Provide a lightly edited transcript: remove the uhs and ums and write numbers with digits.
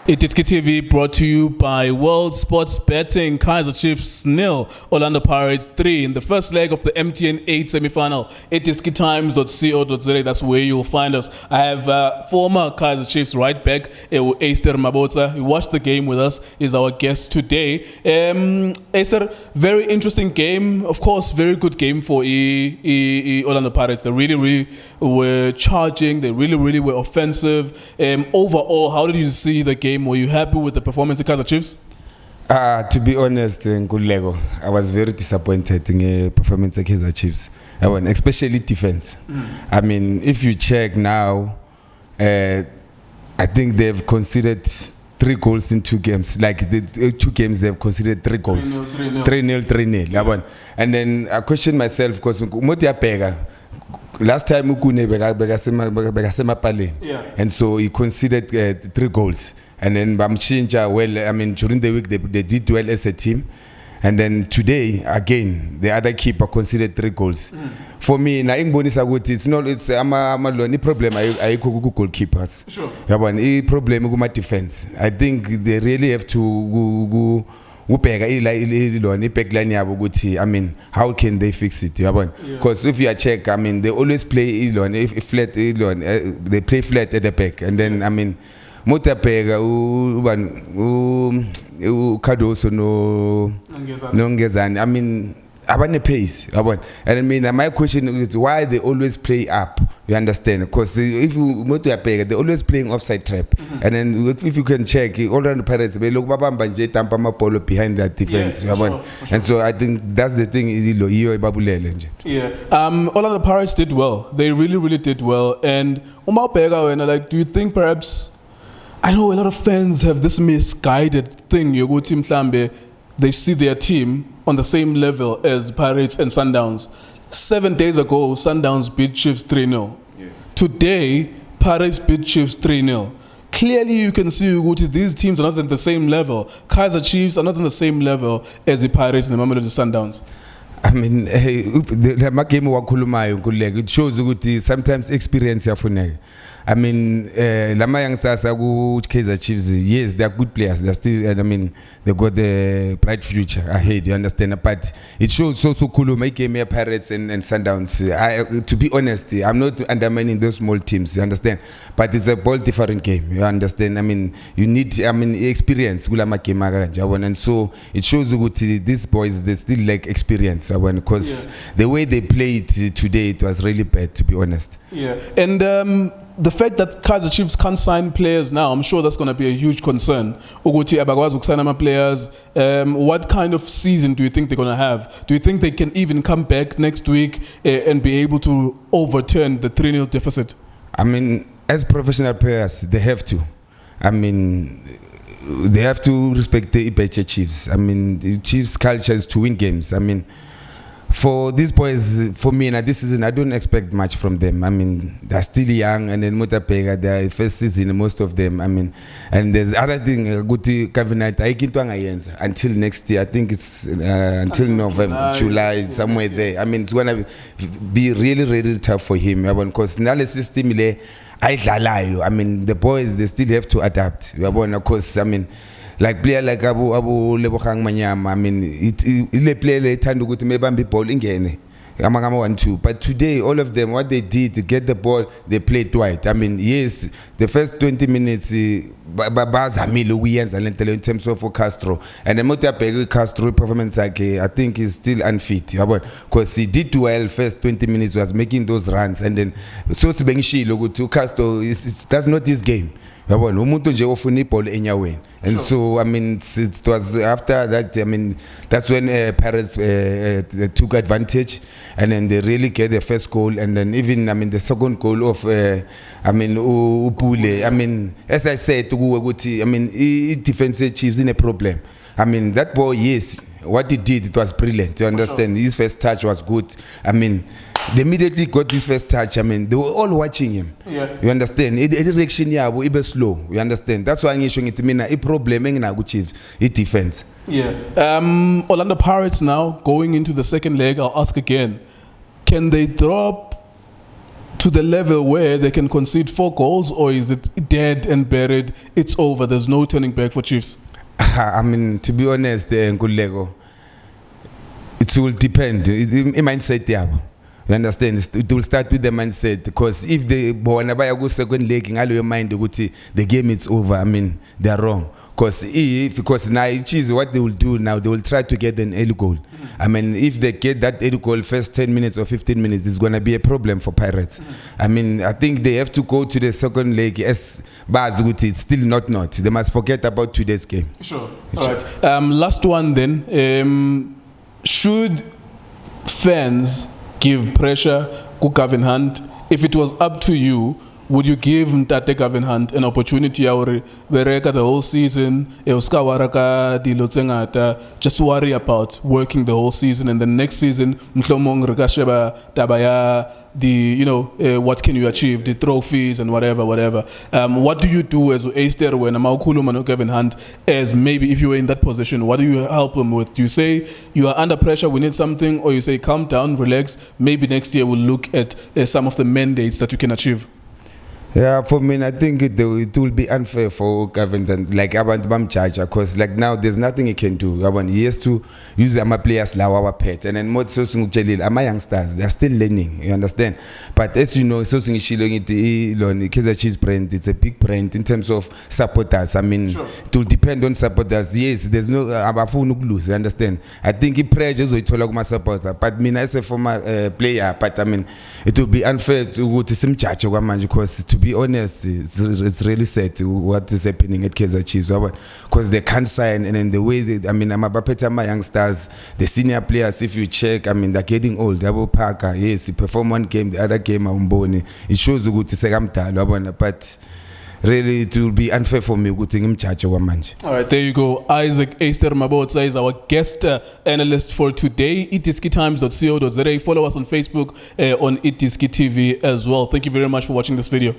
iDiskiTV brought to you by World Sports Betting. Kaizer Chiefs 0, Orlando Pirates 3 in the first leg of the MTN 8 semifinal. iDiskiTimes.co.za, that's where you'll find us. I have former Kaizer Chiefs right back, Ntsikelelo Mabotsa. He watched the game with us, is our guest today. Esther, very interesting game. Of course, very good game for Orlando Pirates. They really were charging. They really were offensive. Overall, how did you see the game? Were you happy with the performance of Kaizer Chiefs? To be honest, I was very disappointed in the performance of Kaizer Chiefs. Especially defense. I mean, if you check now, I think they've considered 3 goals in 2 games. Like the 2 games, they've considered 3 goals. 3-0. And then I question myself because last time and so he considered 3 goals. And then during the week they did well as a team. And then today again the other keeper considered 3 goals. For me, it's a problem I goalkeepers. Sure. A problem with my defense. I think they really have to I mean, how can they fix it? Because if you check, they always play flat. They play flat at the back, and then Motapega, Cardoso, no Ngezani. Abane pace. And my question is why they always play up. You understand? Because if you Motapega, they're always playing offside trap. And then if you can check, all around the Pirates, they look Polo behind that defense. Sure. And so I think that's the thing. All of the Pirates did well. They really did well. And do you think perhaps? I know a lot of fans have this misguided thing. They see their team on the same level as Pirates and Sundowns. 7 days ago, Sundowns beat Chiefs 3-0. Yes. Today, Pirates beat Chiefs 3-0. Clearly, you can see these teams are not at the same level. Kaizer Chiefs are not on the same level as the Pirates and the Mamelodi Sundowns. I mean, it shows that sometimes experience. I mean, Lama youngsters are good Kaizer Chiefs. Yes, they are good players. They're still, they got the bright future ahead. You understand? But it shows so cool. My game here, Pirates and Sundowns. To be honest, I'm not undermining those small teams. You understand? But it's a whole different game. You understand? I mean, you need experience. And so it shows that these boys they still lack experience. Because the way they played today, it was really bad. To be honest. Yeah, and. The fact that Kaizer Chiefs can't sign players now, I'm sure that's going to be a huge concern. Players. What kind of season do you think they're going to have? Do you think they can even come back next week and be able to overturn the 3-0 deficit? I mean, as professional players, they have to. I mean, they have to respect the Kaizer Chiefs. I mean, the Chiefs' culture is to win games. I mean, for these boys, for me, this season, I don't expect much from them. I mean, they're still young, and then Motapega, their first season, most of them. I mean, and there's other thing, until next year. I think it's until November, July, somewhere there. I mean, it's going to be really tough for him. Because analysis stimuli, I mean, the boys, they still have to adapt. Because, I mean, like player like Abu Lebogang Manyama, I mean, it play time to go to maybe ball in but today, all of them, what they did to get the ball, they played wide. I mean, yes, the first 20 minutes, in terms of Castro, and the Castro performance, I think is still unfit. Because he did well first 20 minutes, was making those runs, and then so to Castro, that's not his game. And so, I mean, it was after that, I mean, that's when Paris took advantage, and then they really get the first goal, and then even, I mean, the second goal of, Pule. I mean, as I said, I mean, defensive Chiefs in a problem. I mean, that boy, yes, what he did, it was brilliant. You understand? His first touch was good. I mean, they immediately got this first touch. I mean, they were all watching him. Yeah. You understand? The direction here was slow. You understand? That's why I'm showing it. I mean, a problem in our defense. Yeah. Orlando Pirates now going into the second leg. I'll ask again: can they drop to the level where they can concede 4 goals, or is it dead and buried? It's over. There's no turning back for Chiefs. I mean, to be honest, Nkululeko, it will depend. Mindset yabo. You understand? It will start with the mindset, because if they go second leg in your mind, the game is over. I mean, they're wrong. Because now Chiefs, what they will do now, they will try to get an early goal. I mean, if they get that early goal first 10 minutes or 15 minutes, it's going to be a problem for Pirates. I mean, I think they have to go to the second leg as Bazuti. It's still not. They must forget about today's game. Sure. All right. Last one then. Should fans give pressure to Gavin Hunt? If it was up to you, would you give Mtate Gavin Hunt an opportunity to bereka the whole season? Just worry about working the whole season, and the next season, what can you achieve, the trophies and whatever. What do you do as Easter when Amaukulu Gavin Hunt, as maybe if you were in that position? What do you help him with? Do you say you are under pressure, we need something, or you say calm down, relax, maybe next year we'll look at some of the mandates that you can achieve? Yeah, for me, I think it will be unfair for Gavin and like Bam Charger, because like now there's nothing he can do. He has to use my players like our pet, and then more so my youngsters, they're still learning. You understand? But as you know, so Kaizer Chiefs brand, it's a big brand in terms of supporters. I mean, sure. It will depend on supporters. Yes, there's no lose. You understand? I think it pressures to my supporter, but me as a former player, but I mean, it will be unfair to go to some church because to be honest, it's really sad what is happening at Kaizer Chiefs, because they can't sign, and then the way my youngsters, the senior players, if you check, I mean, they're getting old. Double Parker, yes, he performed one game, the other game, it shows good to say but really it will be unfair for me. All right, there you go. Isaac Mabotsa is our guest analyst for today. iDiskiTimes.co.za. Follow us on Facebook, on iDiskiTV as well. Thank you very much for watching this video.